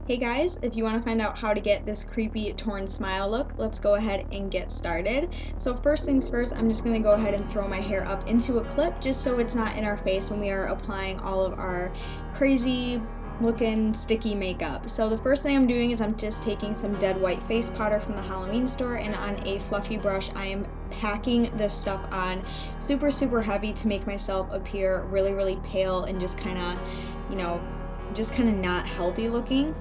Hey guys, if you want to find out how to get this creepy torn smile look, let's go ahead and get started. So first things first, I'm just going to go ahead and throw my hair up into a clip just so it's not in our face when we are applying all of our crazy looking sticky makeup. So the first thing I'm doing is I'm just taking some dead white face powder from the Halloween store, and on a fluffy brush I am packing this stuff on super heavy to make myself appear really pale and just kind of, just kind of not healthy looking.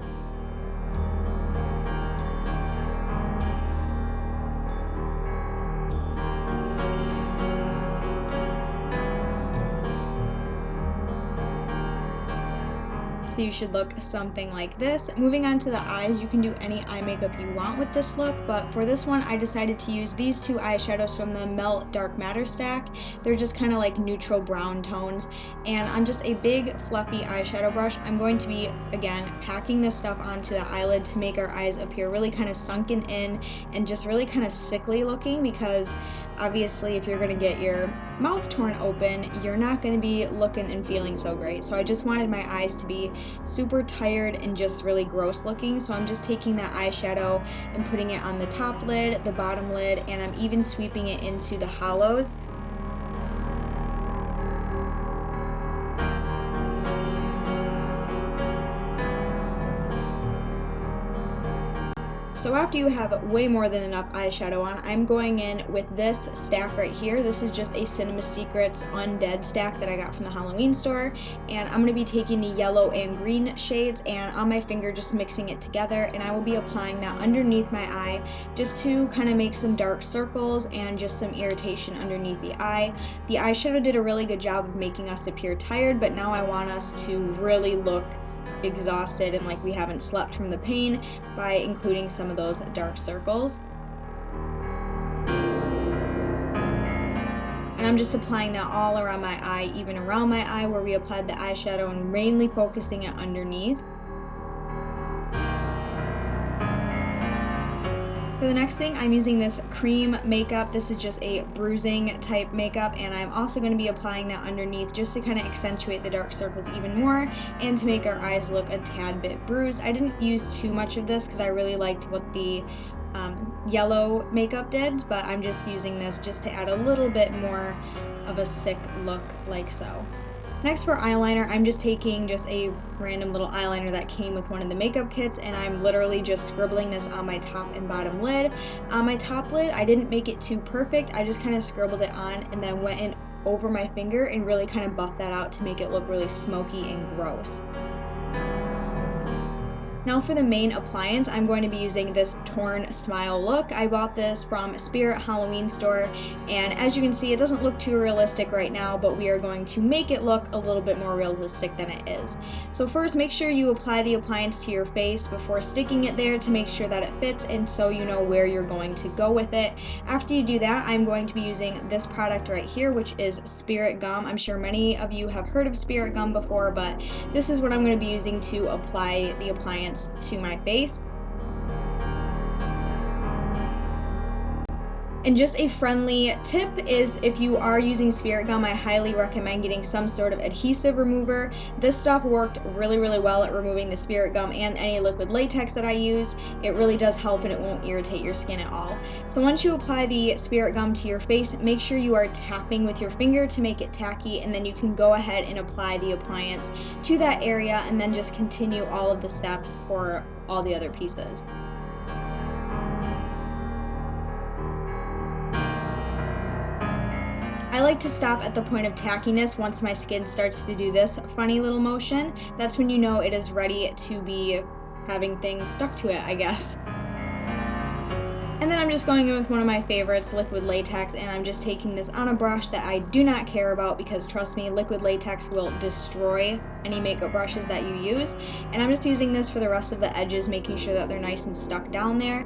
So you should look something like this. Moving on to the eyes, you can do any eye makeup you want with this look, but for this one I decided to use these two eyeshadows from the Melt Dark Matter stack. They're just kind of like neutral brown tones, and on just a big fluffy eyeshadow brush I'm going to be, again, packing this stuff onto the eyelid to make our eyes appear really kind of sunken in and just really kind of sickly looking, because obviously if you're going to get your mouth torn open, you're not going to be looking and feeling so great. So I just wanted my eyes to be super tired and just really gross looking, so I'm just taking that eyeshadow and putting it on the top lid, the bottom lid, and I'm even sweeping it into the hollows. So after you have way more than enough eyeshadow on, I'm going in with this stack right here. This is just a Cinema Secrets Undead stack that I got from the Halloween store, and I'm going to be taking the yellow and green shades and on my finger just mixing it together, and I will be applying that underneath my eye just to kind of make some dark circles and just some irritation underneath the eye. The eyeshadow did a really good job of making us appear tired, but now I want us to really look exhausted and like we haven't slept from the pain by including some of those dark circles. And I'm just applying that all around my eye, even around my eye where we applied the eyeshadow, and mainly focusing it underneath. For the next thing, I'm using this cream makeup. This is just a bruising type makeup, and I'm also going to be applying that underneath just to kind of accentuate the dark circles even more and to make our eyes look a tad bit bruised. I didn't use too much of this because I really liked what the yellow makeup did, but I'm just using this just to add a little bit more of a sick look, like so. Next, for eyeliner, I'm just taking just a random little eyeliner that came with one of the makeup kits, and I'm literally just scribbling this on my top and bottom lid. On my top lid, I didn't make it too perfect. I just kind of scribbled it on and then went in over my finger and really kind of buffed that out to make it look really smoky and gross. Now for the main appliance, I'm going to be using this torn smile look. I bought this from Spirit Halloween store, and as you can see, it doesn't look too realistic right now, but we are going to make it look a little bit more realistic than it is. So first, make sure you apply the appliance to your face before sticking it there to make sure that it fits and so you know where you're going to go with it. After you do that, I'm going to be using this product right here, which is Spirit Gum. I'm sure many of you have heard of Spirit Gum before, but this is what I'm going to be using to apply the appliance to my face. And just a friendly tip is, if you are using Spirit Gum, I highly recommend getting some sort of adhesive remover. This stuff worked really well at removing the Spirit Gum and any liquid latex that I use. It really does help, and it won't irritate your skin at all. So once you apply the Spirit Gum to your face, make sure you are tapping with your finger to make it tacky, and then you can go ahead and apply the appliance to that area and then just continue all of the steps for all the other pieces. I like to stop at the point of tackiness once my skin starts to do this funny little motion. That's when you know it is ready to be having things stuck to it, I guess. And then I'm just going in with one of my favorites, liquid latex, and I'm just taking this on a brush that I do not care about, because trust me, liquid latex will destroy any makeup brushes that you use. And I'm just using this for the rest of the edges, making sure that they're nice and stuck down there.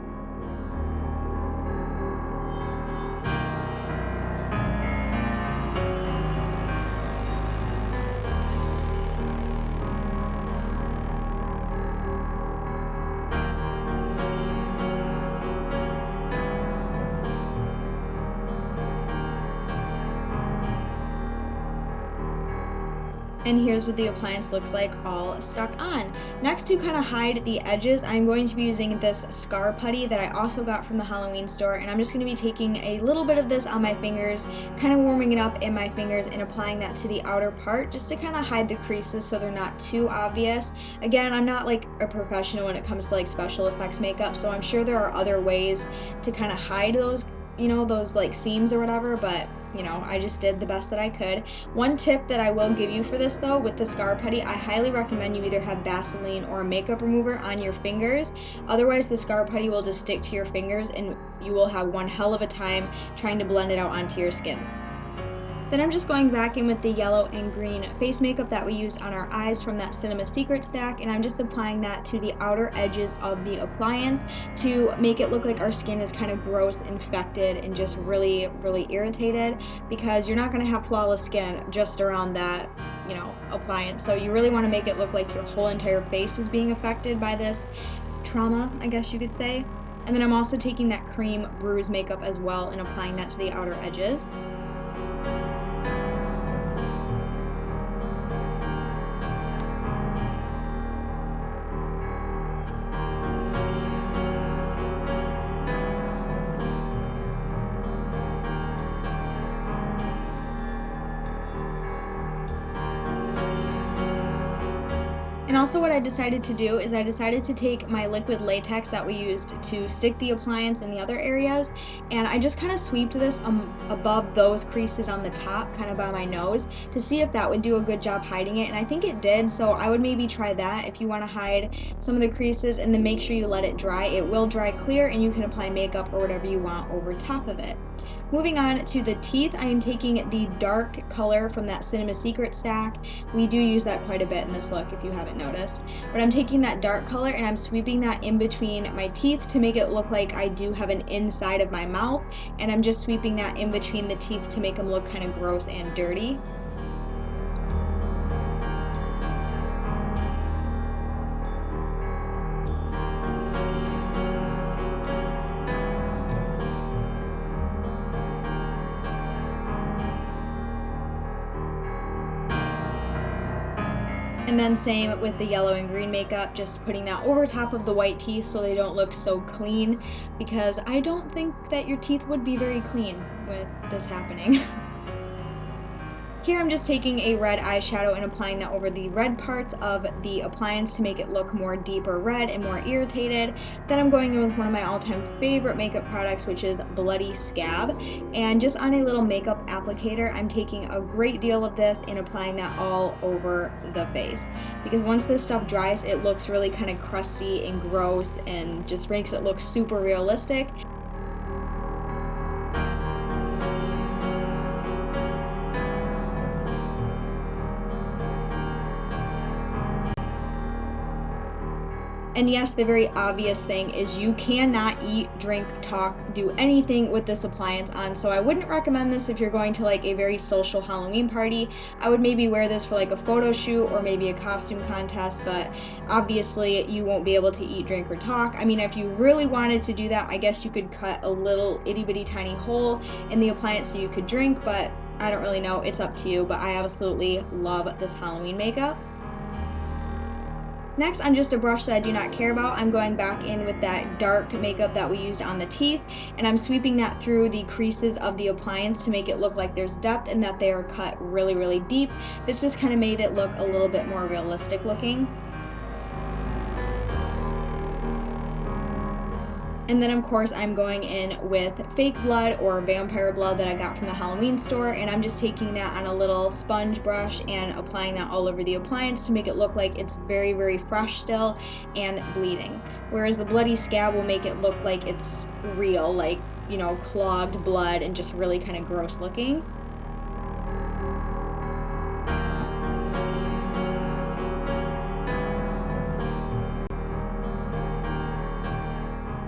And here's what the appliance looks like all stuck on. Next, to kind of hide the edges, I'm going to be using this scar putty that I also got from the Halloween store, and I'm just going to be taking a little bit of this on my fingers, kind of warming it up in my fingers and applying that to the outer part just to kind of hide the creases so they're not too obvious. Again, I'm not like a professional when it comes to like special effects makeup, so I'm sure there are other ways to kind of hide those, those like seams or whatever, but I just did the best that I could. One tip that I will give you for this though, with the scar putty, I highly recommend you either have Vaseline or a makeup remover on your fingers. Otherwise, the scar putty will just stick to your fingers and you will have one hell of a time trying to blend it out onto your skin. Then I'm just going back in with the yellow and green face makeup that we used on our eyes from that Cinema Secret stack, and I'm just applying that to the outer edges of the appliance to make it look like our skin is kind of gross, infected, and just really, really irritated, because you're not going to have flawless skin just around that appliance. So you really want to make it look like your whole entire face is being affected by this trauma, I guess you could say. And then I'm also taking that cream bruise makeup as well and applying that to the outer edges. And also what I decided to do is I decided to take my liquid latex that we used to stick the appliance in the other areas, and I just kind of sweeped this above those creases on the top, kind of by my nose, to see if that would do a good job hiding it, and I think it did, so I would maybe try that if you want to hide some of the creases, and then make sure you let it dry. It will dry clear, and you can apply makeup or whatever you want over top of it. Moving on to the teeth, I am taking the dark color from that Cinema Secret stack. We do use that quite a bit in this look if you haven't noticed. But I'm taking that dark color and I'm sweeping that in between my teeth to make it look like I do have an inside of my mouth. And I'm just sweeping that in between the teeth to make them look kind of gross and dirty. And then same with the yellow and green makeup, just putting that over top of the white teeth so they don't look so clean, because I don't think that your teeth would be very clean with this happening. Here I'm just taking a red eyeshadow and applying that over the red parts of the appliance to make it look more deeper red and more irritated. Then I'm going in with one of my all-time favorite makeup products, which is Bloody Scab. And just on a little makeup applicator, I'm taking a great deal of this and applying that all over the face. Because once this stuff dries, it looks really kind of crusty and gross and just makes it look super realistic. And yes, the very obvious thing is you cannot eat, drink, talk, do anything with this appliance on, so I wouldn't recommend this if you're going to like a very social Halloween party. I would maybe wear this for like a photo shoot or maybe a costume contest, but obviously you won't be able to eat, drink, or talk. I mean, if you really wanted to do that, I guess you could cut a little itty bitty tiny hole in the appliance so you could drink, but I don't really know, it's up to you, but I absolutely love this Halloween makeup. Next, on just a brush that I do not care about, I'm going back in with that dark makeup that we used on the teeth, and I'm sweeping that through the creases of the appliance to make it look like there's depth and that they are cut really, really deep. This just kind of made it look a little bit more realistic looking. And then of course I'm going in with fake blood or vampire blood that I got from the Halloween store, and I'm just taking that on a little sponge brush and applying that all over the appliance to make it look like it's very, very fresh still and bleeding. Whereas the Bloody Scab will make it look like it's real, like, clogged blood and just really kind of gross looking.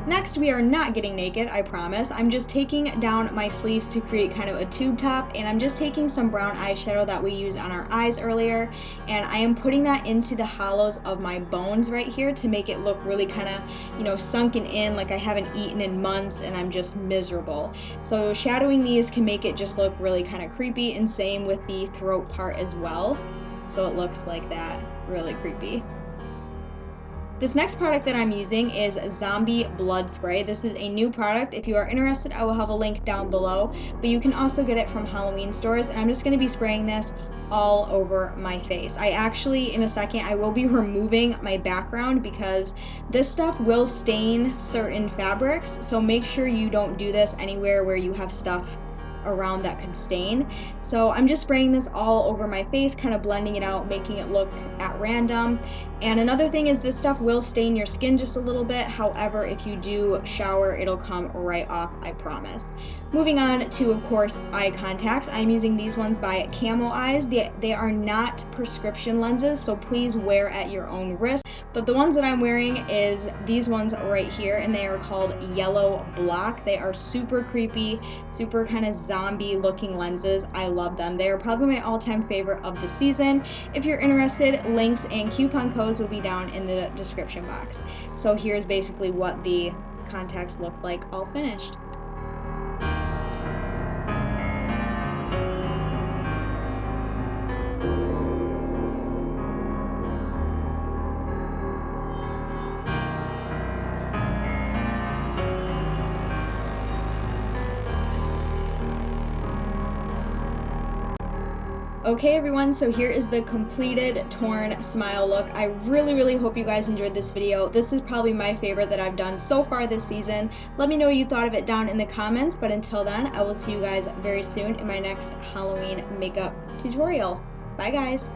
Next, we are not getting naked, I promise. I'm just taking down my sleeves to create kind of a tube top, and I'm just taking some brown eyeshadow that we used on our eyes earlier, and I am putting that into the hollows of my bones right here to make it look really kind of, sunken in, like I haven't eaten in months and I'm just miserable. So shadowing these can make it just look really kind of creepy, and same with the throat part as well. so it looks like that. Really creepy. This next product that I'm using is Zombie Blood Spray. This is a new product. If you are interested, I will have a link down below, but you can also get it from Halloween stores, and I'm just going to be spraying this all over my face. I actually, in a second, I will be removing my background because this stuff will stain certain fabrics, so make sure you don't do this anywhere where you have stuff around that could stain. So I'm just spraying this all over my face, kind of blending it out, making it look at random. And another thing is this stuff will stain your skin just a little bit. However, if you do shower, it'll come right off, I promise. Moving on to, of course, eye contacts. I'm using these ones by Camo Eyes. They are not prescription lenses, so please wear at your own risk. But the ones that I'm wearing is these ones right here, and they are called Yellow Block. They are super creepy, super kind of zombie looking lenses. I love them. They are probably my all-time favorite of the season. If you're interested, links and coupon codes will be down in the description box. So here's basically what the contacts look like all finished. Okay everyone, so here is the completed torn smile look. I really hope you guys enjoyed this video. This is probably my favorite that I've done so far this season. Let me know what you thought of it down in the comments, but until then, I will see you guys very soon in my next Halloween makeup tutorial. Bye guys!